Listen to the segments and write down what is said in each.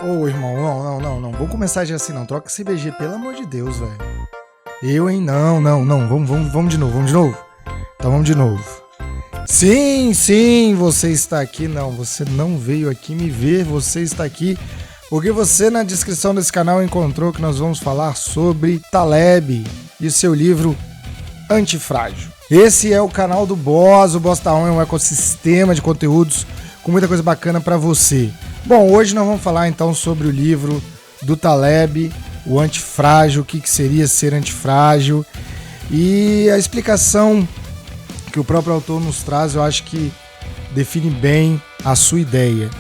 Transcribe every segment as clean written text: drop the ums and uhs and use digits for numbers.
Ô, irmão, não. Vamos começar já assim, não. Troca esse BG, pelo amor de Deus, velho. Eu, hein? Não. Vamos de novo. Então vamos de novo. Sim, você está aqui. Não, você não veio aqui me ver, você está aqui porque você na descrição desse canal encontrou que nós vamos falar sobre Taleb e seu livro Antifrágil. Esse é o canal do Boss. O Boss Tá On é um ecossistema de conteúdos com muita coisa bacana para você. Bom, hoje nós vamos falar então sobre o livro do Taleb, o Antifrágil, o que seria ser antifrágil, e a explicação que o próprio autor nos traz, eu acho que define bem a sua ideia.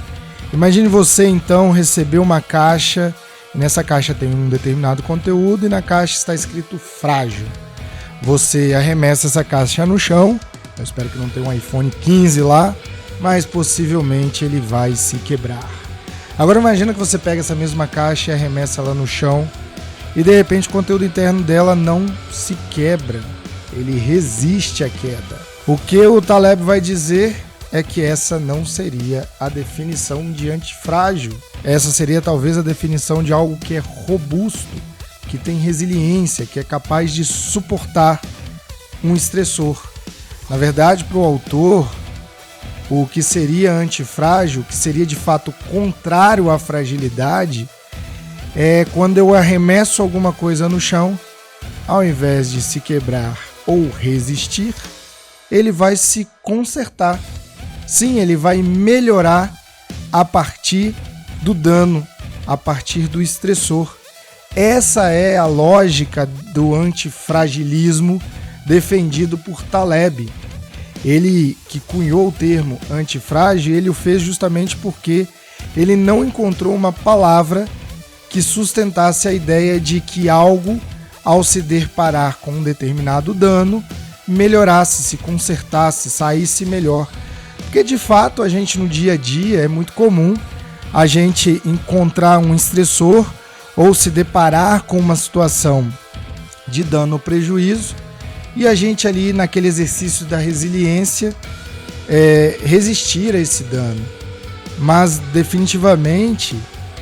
Imagine você então receber uma caixa, e nessa caixa tem um determinado conteúdo e na caixa está escrito frágil. Você arremessa essa caixa no chão, eu espero que não tenha um iPhone 15 lá, mas possivelmente ele vai se quebrar. Agora imagina que você pega essa mesma caixa e arremessa ela no chão e de repente o conteúdo interno dela não se quebra, ele resiste à queda. O que o Taleb vai dizer é que essa não seria a definição de antifrágil. Essa seria talvez a definição de algo que é robusto, que tem resiliência, que é capaz de suportar um estressor. Na verdade, para o autor, o que seria antifrágil, que seria de fato contrário à fragilidade, é quando eu arremesso alguma coisa no chão, ao invés de se quebrar ou resistir, ele vai se consertar. Sim, ele vai melhorar a partir do dano, a partir do estressor. Essa é a lógica do antifragilismo defendido por Taleb. Ele que cunhou o termo antifrágil, ele o fez justamente porque ele não encontrou uma palavra que sustentasse a ideia de que algo, ao se deparar com um determinado dano, melhorasse, se consertasse, saísse melhor. Porque de fato a gente no dia a dia é muito comum a gente encontrar um estressor ou se deparar com uma situação de dano ou prejuízo e a gente ali naquele exercício da resiliência resistir a esse dano. Mas definitivamente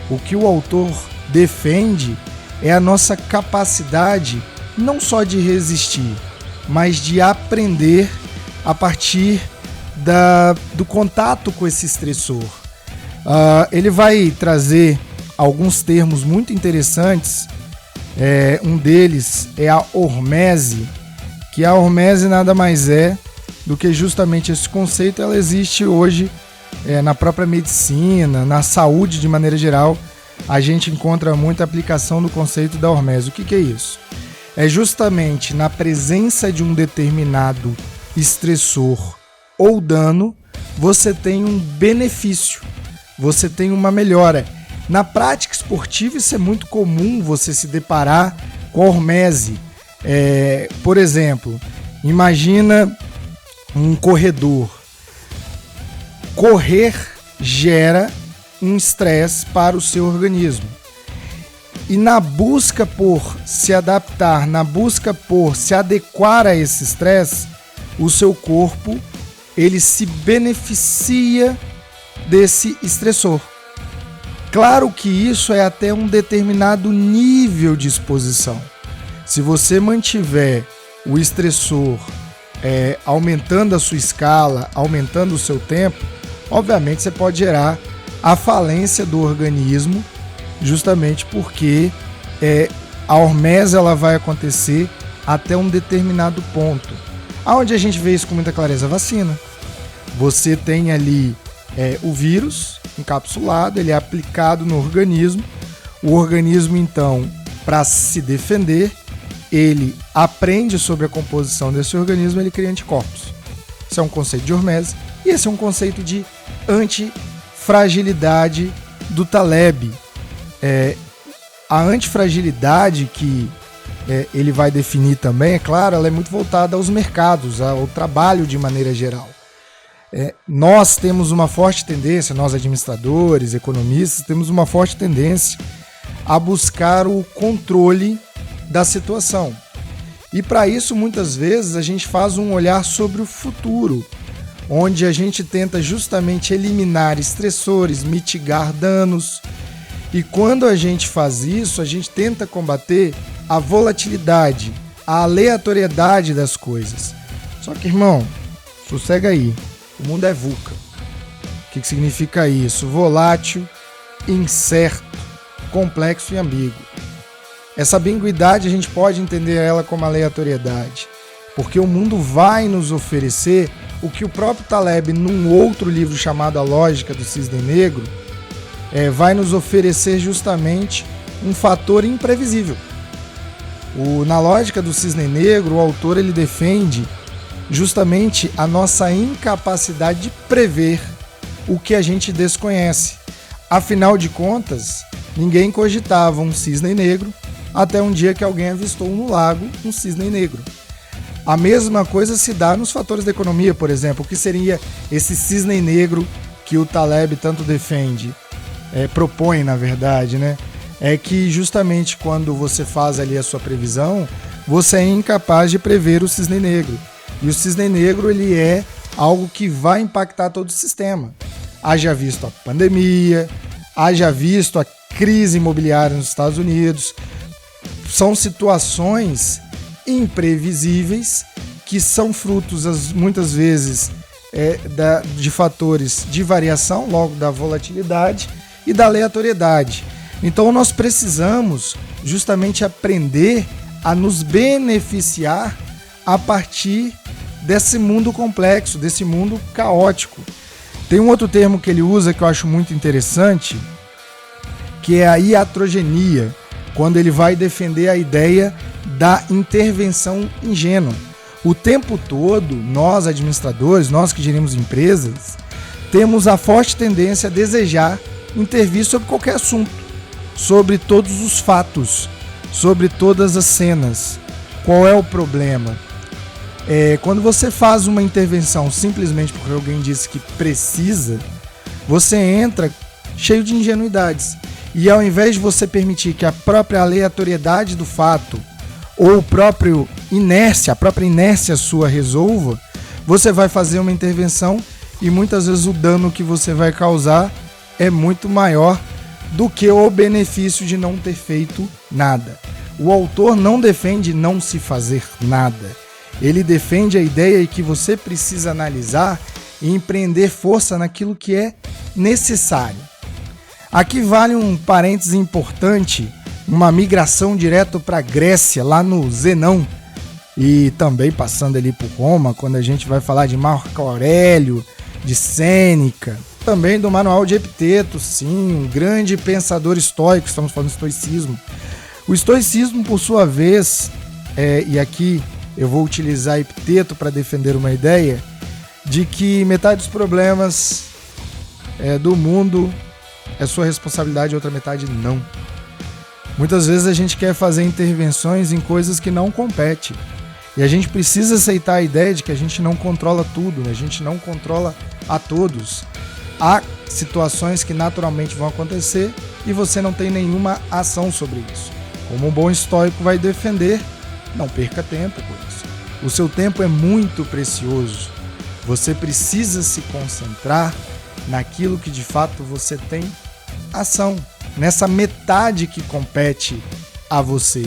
o que o autor defende é a nossa capacidade não só de resistir, mas de aprender a partir do contato com esse estressor. Ele vai trazer alguns termos muito interessantes. Um deles é a hormese, que a hormese nada mais é do que justamente esse conceito. Ela existe hoje na própria medicina, na saúde de maneira geral. A gente encontra muita aplicação do conceito da hormese. O que é isso? É justamente na presença de um determinado estressor ou dano, você tem um benefício, você tem uma melhora. Na prática esportiva isso é muito comum, você se deparar com a hormese. Por exemplo, imagina um corredor. Correr gera um estresse para o seu organismo. E na busca por se adaptar, na busca por se adequar a esse estresse, o seu corpo ele se beneficia desse estressor. Claro que isso é até um determinado nível de exposição. Se você mantiver o estressor aumentando a sua escala, aumentando o seu tempo, obviamente você pode gerar a falência do organismo, justamente porque a hormese ela vai acontecer até um determinado ponto. Aonde a gente vê isso com muita clareza? A vacina. Você tem ali o vírus encapsulado, ele é aplicado no organismo. O organismo, então, para se defender, ele aprende sobre a composição desse organismo, ele cria anticorpos. Esse é um conceito de hormese e esse é um conceito de antifragilidade do Taleb. A antifragilidade que ele vai definir também, é claro, ela é muito voltada aos mercados, ao trabalho de maneira geral. Nós temos uma forte tendência, nós administradores, economistas, temos uma forte tendência a buscar o controle da situação. E para isso, muitas vezes, a gente faz um olhar sobre o futuro, onde a gente tenta justamente eliminar estressores, mitigar danos. E quando a gente faz isso, a gente tenta combater a volatilidade, a aleatoriedade das coisas. Só que, irmão, sossega aí. O mundo é VUCA. O que significa isso? Volátil, incerto, complexo e ambíguo. Essa ambiguidade a gente pode entender ela como aleatoriedade, porque o mundo vai nos oferecer o que o próprio Taleb, num outro livro chamado A Lógica do Cisne Negro, vai nos oferecer justamente um fator imprevisível. Na Lógica do Cisne Negro, o autor ele defende justamente a nossa incapacidade de prever o que a gente desconhece. Afinal de contas, ninguém cogitava um cisne negro até um dia que alguém avistou no lago um cisne negro. A mesma coisa se dá nos fatores da economia, por exemplo. O que seria esse cisne negro que o Taleb tanto defende? Propõe, na verdade, né? É que justamente quando você faz ali a sua previsão, você é incapaz de prever o cisne negro. E o cisne negro, ele é algo que vai impactar todo o sistema. Haja visto a pandemia, haja visto a crise imobiliária nos Estados Unidos. São situações imprevisíveis que são frutos, muitas vezes, de fatores de variação, logo da volatilidade e da aleatoriedade. Então nós precisamos justamente aprender a nos beneficiar a partir desse mundo complexo, desse mundo caótico. Tem um outro termo que ele usa que eu acho muito interessante, que é a iatrogenia, quando ele vai defender a ideia da intervenção ingênua. O tempo todo, nós administradores, nós que gerimos empresas, temos a forte tendência a desejar intervir sobre qualquer assunto, sobre todos os fatos, sobre todas as cenas. Qual é o problema? Quando você faz uma intervenção simplesmente porque alguém disse que precisa, você entra cheio de ingenuidades. E ao invés de você permitir que a própria aleatoriedade do fato ou a própria inércia sua resolva, você vai fazer uma intervenção e muitas vezes o dano que você vai causar é muito maior do que o benefício de não ter feito nada. O autor não defende não se fazer nada. Ele defende a ideia de que você precisa analisar e empreender força naquilo que é necessário. Aqui vale um parêntese importante, uma migração direto para a Grécia, lá no Zenão, e também passando ali por Roma, quando a gente vai falar de Marco Aurélio, de Sêneca, também do Manual de Epiteto, sim, um grande pensador estoico, estamos falando de estoicismo. O estoicismo, por sua vez, e aqui eu vou utilizar Epiteto para defender uma ideia, de que metade dos problemas do mundo é sua responsabilidade e outra metade não. Muitas vezes a gente quer fazer intervenções em coisas que não competem. E a gente precisa aceitar a ideia de que a gente não controla tudo, né? A gente não controla a todos. Há situações que naturalmente vão acontecer e você não tem nenhuma ação sobre isso. Como um bom estoico vai defender, não perca tempo com isso. O seu tempo é muito precioso. Você precisa se concentrar naquilo que de fato você tem ação, nessa metade que compete a você.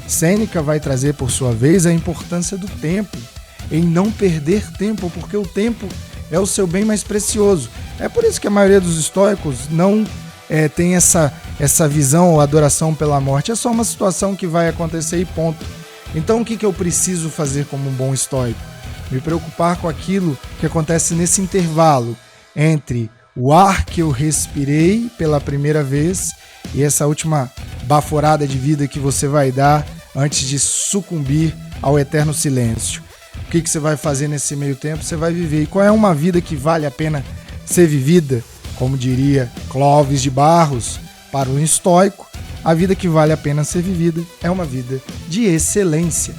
Sêneca vai trazer, por sua vez, a importância do tempo, em não perder tempo, porque o tempo é o seu bem mais precioso. É por isso que a maioria dos estoicos não tem essa visão ou adoração pela morte. É só uma situação que vai acontecer e ponto. Então o que eu preciso fazer como um bom estoico? Me preocupar com aquilo que acontece nesse intervalo entre o ar que eu respirei pela primeira vez e essa última baforada de vida que você vai dar antes de sucumbir ao eterno silêncio. O que você vai fazer nesse meio tempo? Você vai viver. E qual é uma vida que vale a pena ser vivida? Como diria Clóvis de Barros, para um estoico, a vida que vale a pena ser vivida é uma vida de excelência.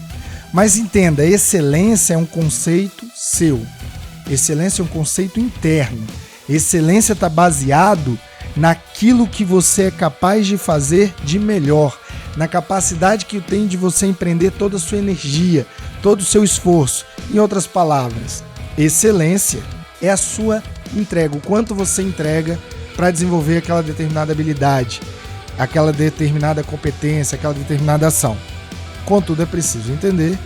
Mas entenda, excelência é um conceito seu. Excelência é um conceito interno. Excelência está baseado naquilo que você é capaz de fazer de melhor, na capacidade que tem de você empreender toda a sua energia, todo o seu esforço. Em outras palavras, excelência é a sua entrega, o quanto você entrega para desenvolver aquela determinada habilidade. aquela determinada competência, aquela determinada ação. Contudo, é preciso entender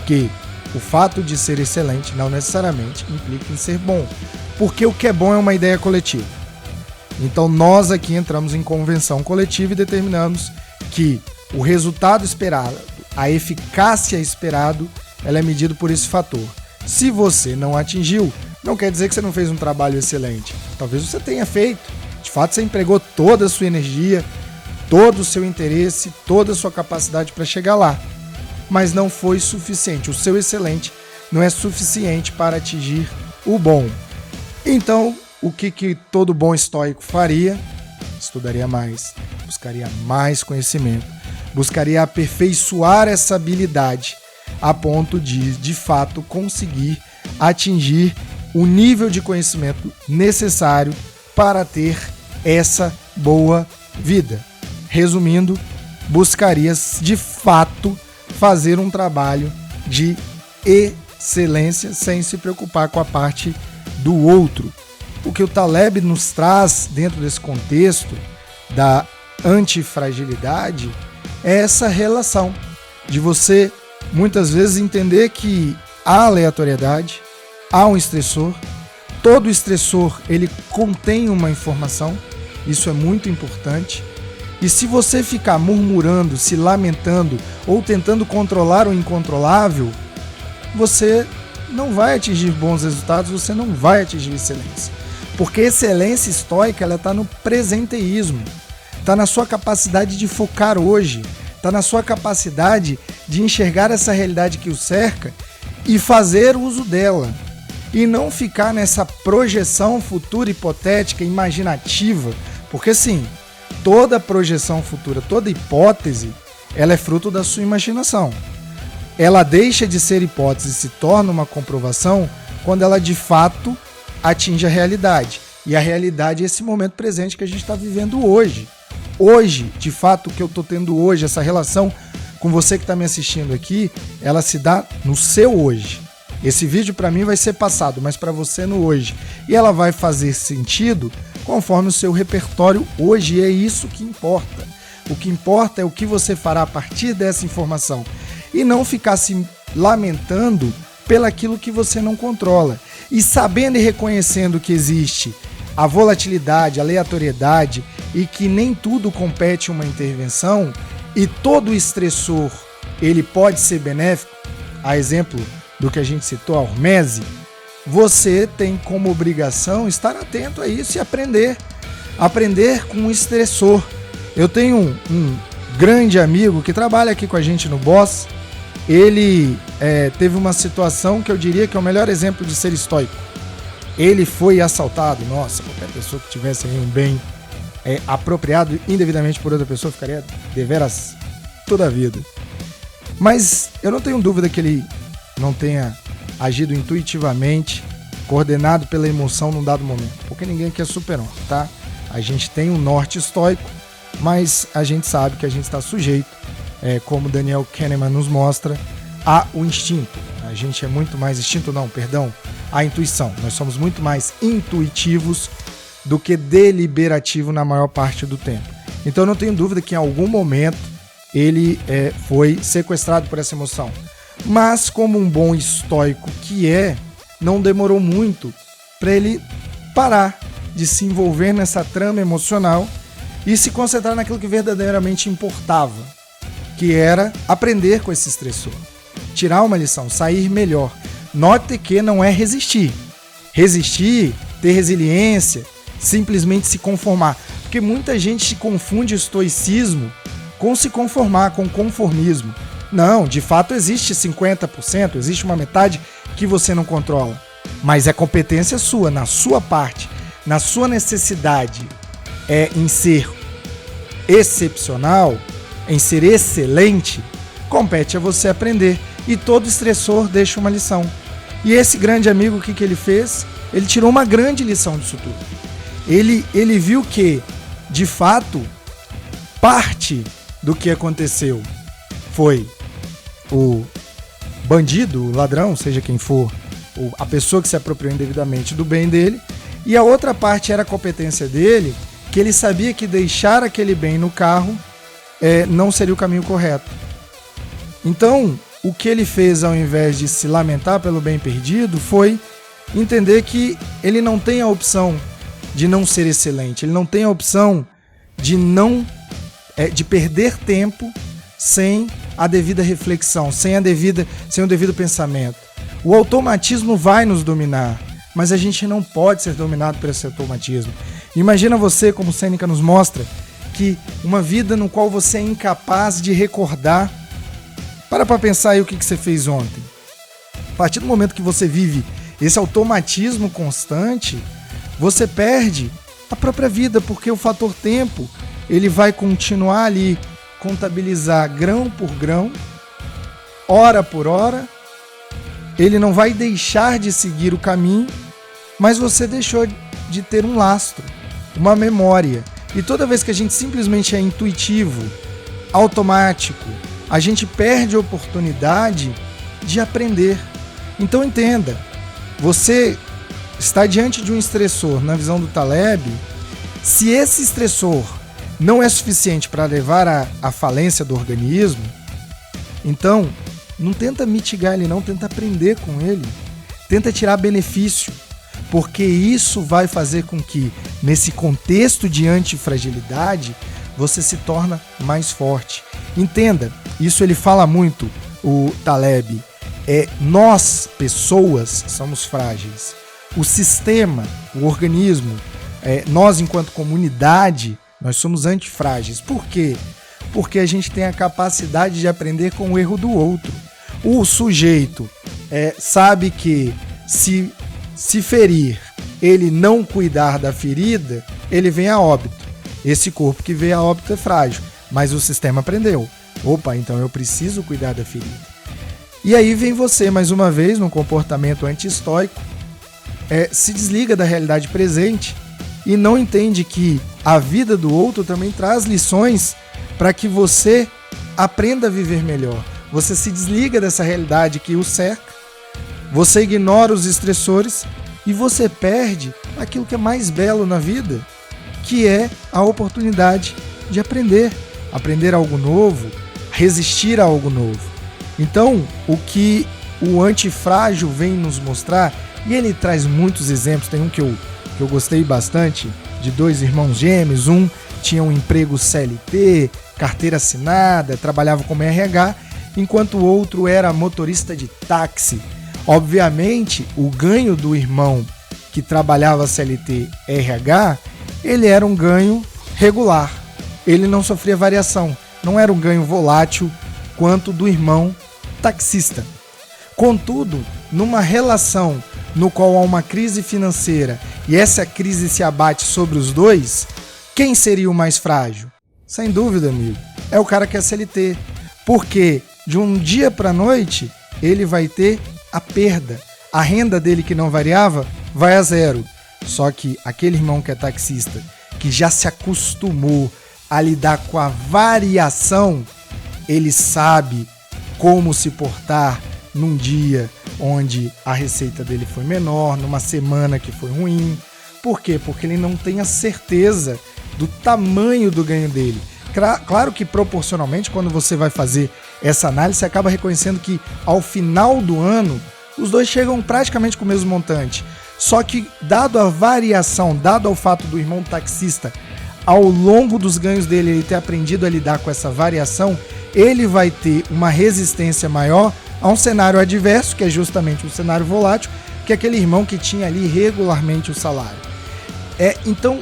que o fato de ser excelente não necessariamente implica em ser bom, porque o que é bom é uma ideia coletiva. Então nós aqui entramos em convenção coletiva e determinamos que o resultado esperado, a eficácia esperado, ela é medida por esse fator. Se você não atingiu, não quer dizer que você não fez um trabalho excelente. Talvez você tenha feito. De fato, você empregou toda a sua energia, todo o seu interesse, toda a sua capacidade para chegar lá. Mas não foi suficiente. O seu excelente não é suficiente para atingir o bom. Então, o que todo bom estoico faria? Estudaria mais, buscaria mais conhecimento, buscaria aperfeiçoar essa habilidade a ponto de fato, conseguir atingir o nível de conhecimento necessário para ter essa boa vida. Resumindo, buscaria de fato fazer um trabalho de excelência sem se preocupar com a parte do outro. O que o Taleb nos traz dentro desse contexto da antifragilidade é essa relação de você muitas vezes entender que há aleatoriedade, há um estressor, todo estressor ele contém uma informação, isso é muito importante, e se você ficar murmurando, se lamentando ou tentando controlar o incontrolável, você não vai atingir bons resultados, você não vai atingir excelência. Porque excelência estoica ela está no presenteísmo, está na sua capacidade de focar hoje, está na sua capacidade de enxergar essa realidade que o cerca e fazer uso dela. E não ficar nessa projeção futura hipotética, imaginativa, porque sim, toda projeção futura, toda hipótese, ela é fruto da sua imaginação. Ela deixa de ser hipótese e se torna uma comprovação quando ela de fato atinge a realidade. E a realidade é esse momento presente que a gente está vivendo hoje. Hoje, de fato, o que eu estou tendo hoje, essa relação com você que está me assistindo aqui, ela se dá no seu hoje. Esse vídeo para mim vai ser passado, mas para você no hoje. E ela vai fazer sentido conforme o seu repertório hoje, e é isso que importa. O que importa é o que você fará a partir dessa informação. E não ficar se lamentando pelaquilo que você não controla. E sabendo e reconhecendo que existe a volatilidade, a aleatoriedade e que nem tudo compete uma intervenção e todo estressor ele pode ser benéfico, a exemplo do que a gente citou, a hormese, você tem como obrigação estar atento a isso e aprender com o estressor. Eu tenho um grande amigo que trabalha aqui com a gente no Boss. Ele teve uma situação que eu diria que é o melhor exemplo de ser estoico. Ele foi assaltado. Nossa, qualquer pessoa que tivesse aí um bem apropriado indevidamente por outra pessoa ficaria deveras toda a vida. Mas eu não tenho dúvida que ele não tenha agido intuitivamente, coordenado pela emoção num dado momento. Porque ninguém aqui é super-homem, tá? A gente tem um norte estoico, mas a gente sabe que a gente está sujeito, como Daniel Kahneman nos mostra, ao instinto. A gente é muito mais a intuição. Nós somos muito mais intuitivos do que deliberativo na maior parte do tempo. Então eu não tenho dúvida que em algum momento ele foi sequestrado por essa emoção. Mas como um bom estoico que não demorou muito para ele parar de se envolver nessa trama emocional e se concentrar naquilo que verdadeiramente importava, que era aprender com esse estressor, tirar uma lição, sair melhor. Note que não é resistir, ter resiliência, simplesmente se conformar, porque muita gente confunde o estoicismo com se conformar, com conformismo. Não, de fato existe 50%, existe uma metade que você não controla, mas é competência sua, na sua parte, na sua necessidade em ser excepcional, em ser excelente, compete a você aprender. E todo estressor deixa uma lição. E esse grande amigo, o que ele fez? Ele tirou uma grande lição disso tudo. Ele viu que, de fato, parte do que aconteceu foi o bandido, o ladrão, seja quem for, a pessoa que se apropriou indevidamente do bem dele, e a outra parte era a competência dele que ele sabia que deixar aquele bem no carro não seria o caminho correto. Então, o que ele fez ao invés de se lamentar pelo bem perdido foi entender que ele não tem a opção de não ser excelente, ele não tem a opção de perder tempo sem a devida reflexão, sem o devido pensamento. O automatismo vai nos dominar, mas a gente não pode ser dominado por esse automatismo. Imagina você, como Sêneca nos mostra, que uma vida no qual você é incapaz de recordar. Para pensar aí o que você fez ontem. A partir do momento que você vive esse automatismo constante, você perde a própria vida, porque o fator tempo ele vai continuar ali, contabilizar grão por grão, hora por hora. Ele não vai deixar de seguir o caminho, mas você deixou de ter um lastro, uma memória. E toda vez que a gente simplesmente é intuitivo, automático, a gente perde a oportunidade de aprender. Então entenda, você está diante de um estressor, na visão do Taleb, se esse estressor não é suficiente para levar à falência do organismo, então não tenta mitigar ele não, tenta aprender com ele, tenta tirar benefício, porque isso vai fazer com que, nesse contexto de antifragilidade, você se torna mais forte. Entenda, isso ele fala muito, o Taleb, nós, pessoas, somos frágeis. O sistema, o organismo, nós enquanto comunidade, nós somos antifrágeis. Por quê? Porque a gente tem a capacidade de aprender com o erro do outro. O sujeito sabe que se ferir, ele não cuidar da ferida, ele vem a óbito. Esse corpo que veio a óbito é frágil, mas o sistema aprendeu. Opa, então eu preciso cuidar da ferida. E aí vem você, mais uma vez, num comportamento anti-estoico, se desliga da realidade presente e não entende que a vida do outro também traz lições para que você aprenda a viver melhor. Você se desliga dessa realidade que o cerca, você ignora os estressores e você perde aquilo que é mais belo na vida, que é a oportunidade de aprender algo novo, resistir a algo novo. Então, o que o antifrágil vem nos mostrar, e ele traz muitos exemplos, tem um que eu gostei bastante, de dois irmãos gêmeos, um tinha um emprego CLT, carteira assinada, trabalhava como RH, enquanto o outro era motorista de táxi. Obviamente, o ganho do irmão que trabalhava CLT RH, ele era um ganho regular, ele não sofria variação, não era um ganho volátil quanto do irmão taxista. Contudo, numa relação no qual há uma crise financeira e essa crise se abate sobre os dois, quem seria o mais frágil? Sem dúvida, amigo, é o cara que é CLT, porque de um dia para a noite ele vai ter a perda. A renda dele que não variava vai a zero. Só que aquele irmão que é taxista, que já se acostumou a lidar com a variação, ele sabe como se portar num dia onde a receita dele foi menor, numa semana que foi ruim. Por quê? Porque ele não tem a certeza do tamanho do ganho dele. Claro que proporcionalmente, quando você vai fazer essa análise, você acaba reconhecendo que ao final do ano, os dois chegam praticamente com o mesmo montante. Só que, dado a variação, dado ao fato do irmão taxista, ao longo dos ganhos dele, ele ter aprendido a lidar com essa variação, ele vai ter uma resistência maior a um cenário adverso, que é justamente um cenário volátil, que é aquele irmão que tinha ali regularmente o salário. Então,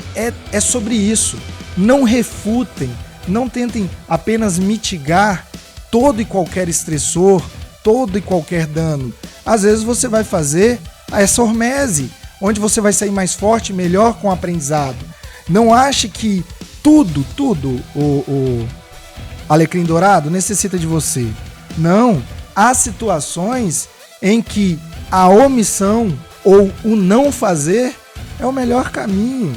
é sobre isso. Não refutem, não tentem apenas mitigar todo e qualquer estressor, todo e qualquer dano. Às vezes você vai fazer essa hormese, onde você vai sair mais forte, melhor com o aprendizado. Não ache que tudo, o alecrim dourado necessita de você. Não, há situações em que a omissão ou o não fazer é o melhor caminho.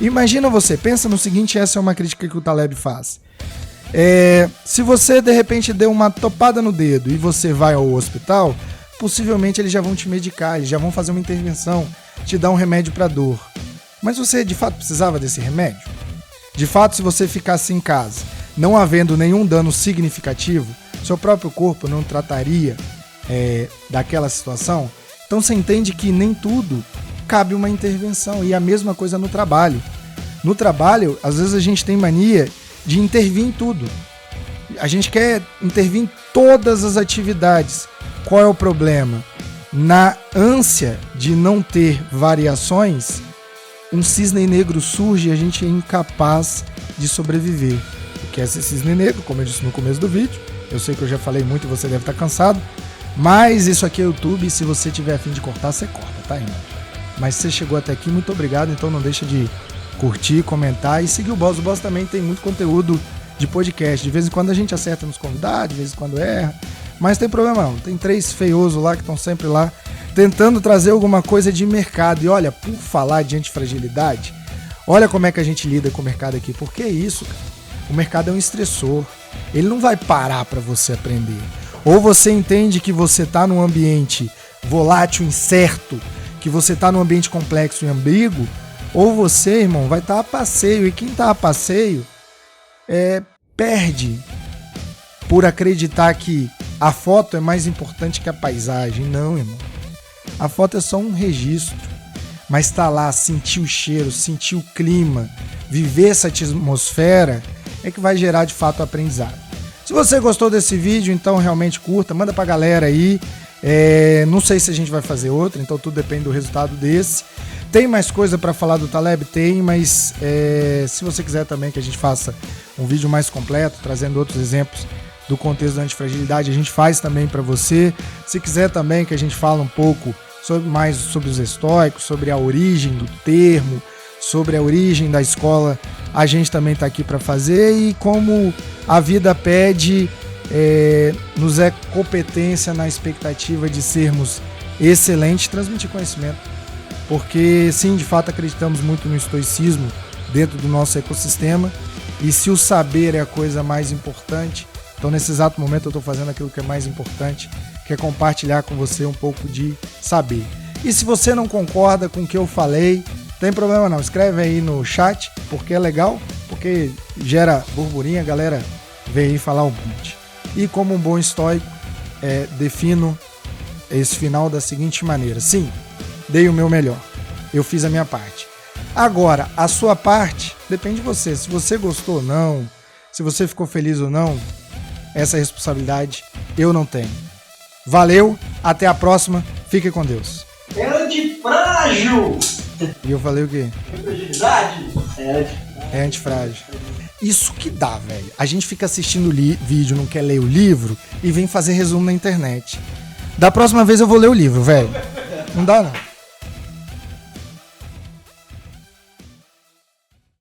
Imagina você, pensa no seguinte, essa é uma crítica que o Taleb faz. Se você de repente deu uma topada no dedo e você vai ao hospital, possivelmente eles já vão te medicar, eles já vão fazer uma intervenção, te dar um remédio para dor. Mas você de fato precisava desse remédio? De fato, se você ficasse em casa, não havendo nenhum dano significativo, seu próprio corpo não trataria daquela situação. Então você entende que nem tudo cabe uma intervenção. E a mesma coisa no trabalho. No trabalho, às vezes a gente tem mania de intervir em tudo. A gente quer intervir em todas as atividades. Qual é o problema? Na ânsia de não ter variações, um cisne negro surge e a gente é incapaz de sobreviver. O que é esse cisne negro? Como eu disse no começo do vídeo, eu sei que eu já falei muito e você deve estar cansado, mas isso aqui é YouTube e se você tiver a fim de cortar, você corta, tá, irmão? Mas se você chegou até aqui, muito obrigado, então não deixa de curtir, comentar e seguir o Boss. O Boss também tem muito conteúdo de podcast. De vez em quando a gente acerta nos convidados, de vez em quando erra, mas não tem problema não. Tem 3 feiosos lá que estão sempre lá tentando trazer alguma coisa de mercado. E olha, por falar de antifragilidade, olha como é que a gente lida com o mercado aqui. Porque é isso, cara. O mercado é um estressor. Ele não vai parar para você aprender. Ou você entende que você está num ambiente volátil, incerto, que você está num ambiente complexo e ambíguo, ou você, irmão, vai estar a passeio. E quem está a passeio perde por acreditar que a foto é mais importante que a paisagem. Não, irmão. A foto é só um registro. Mas tá lá, sentir o cheiro, sentir o clima, viver essa atmosfera é que vai gerar de fato aprendizado. Se você gostou desse vídeo, então realmente curta, manda pra galera aí. Não sei se a gente vai fazer outro, então tudo depende do resultado desse. Tem mais coisa para falar do Taleb? Tem, mas se você quiser também que a gente faça um vídeo mais completo, trazendo outros exemplos do contexto da antifragilidade, a gente faz também para você. Se quiser também que a gente fale um pouco mais sobre os estoicos, sobre a origem do termo, sobre a origem da escola, a gente também está aqui para fazer. E como a vida pede, nos é competência na expectativa de sermos excelentes, transmitir conhecimento. Porque sim, de fato acreditamos muito no estoicismo dentro do nosso ecossistema, e se o saber é a coisa mais importante, então nesse exato momento eu estou fazendo aquilo que é mais importante, que é compartilhar com você um pouco de saber. E se você não concorda com o que eu falei, tem problema não, escreve aí no chat, porque é legal, porque gera burburinho, a galera vem aí falar um monte. E como um bom estoico, defino esse final da seguinte maneira: sim, dei o meu melhor, eu fiz a minha parte. Agora, a sua parte depende de você. Se você gostou ou não, se você ficou feliz ou não, essa responsabilidade eu não tenho. Valeu, até a próxima, fique com Deus. É antifrágil! E eu falei o quê? Fragilidade? É antifrágil. Isso que dá, velho. A gente fica assistindo vídeo, não quer ler o livro e vem fazer resumo na internet. Da próxima vez eu vou ler o livro, velho. Não dá não.